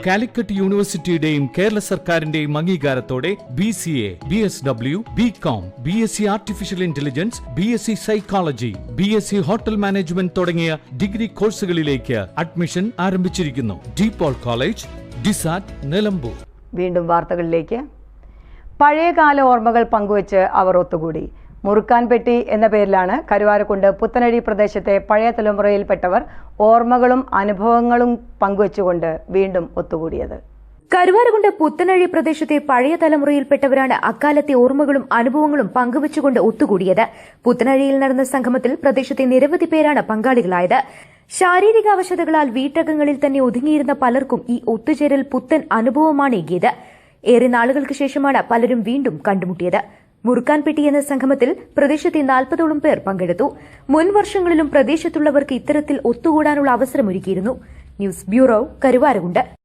കാലിക്കറ്റ് യൂണിവേഴ്സിറ്റിയുടെയും കേരള സർക്കാരിന്റെയും അംഗീകാരത്തോടെ BCA, BSW, BCom, BSc artificial intelligence, BSc psychology, BSc hotel management തുടങ്ങിയ ഡിഗ്രി കോഴ്സുകളിലേക്ക് അഡ്മിഷൻ ആരംഭിച്ചിരിക്കുന്നു. DPOL കോളേജ്, ഡിസാറ്റ്, നിലമ്പൂർ. വീണ്ടും വാർത്തകളിലേക്ക്. പഴയകാല ഓർമ്മകൾ പങ്കുവച്ച് അവർ ഒത്തുകൂടി. മുറുക്കാൻപെട്ടി എന്ന പേരിലാണ് കരുവാരക്കുണ്ട് പുത്തനഴി പ്രദേശത്തെ പഴയ തലമുറയിൽപ്പെട്ടവർ ഓർമ്മകളും അനുഭവങ്ങളും പങ്കുവച്ചുകൊണ്ട് വീണ്ടും ഒത്തുകൂടിയത്. കരുവാരക്കുണ്ട് പുത്തനഴി പ്രദേശത്തെ പഴയ തലമുറയിൽപ്പെട്ടവരാണ് അക്കാലത്തെ ഓർമ്മകളും അനുഭവങ്ങളും പങ്കുവച്ചുകൊണ്ട് ഒത്തുകൂടിയത്. പുത്തനഴിയിൽ നടന്ന സംഗമത്തിൽ പ്രദേശത്തെ നിരവധി പേരാണ് പങ്കാളികളായത്. ശാരീരിക അവശതകളാൽ വീട്ടകങ്ങളിൽ തന്നെ ഒതുങ്ങിയിരുന്ന പലർക്കും ഈ ഒത്തുചേരൽ പുത്തൻ അനുഭവമാണ് ഏകിയത്. ഏറെ നാളുകൾക്ക് ശേഷമാണ് പലരും വീണ്ടും കണ്ടുമുട്ടിയത്. മുറുക്കാൻപെട്ടി എന്ന സംഗമത്തിൽ പ്രദേശത്തെ 40ഓളം പേർ പങ്കെടുത്തു. മുൻ വർഷങ്ങളിലും പ്രദേശത്തുള്ളവർക്ക് ഇത്തരത്തിൽ ഒത്തുകൂടാനുള്ള അവസരമൊരുക്കിയിരുന്നു. News bureau, Karuvarakundu.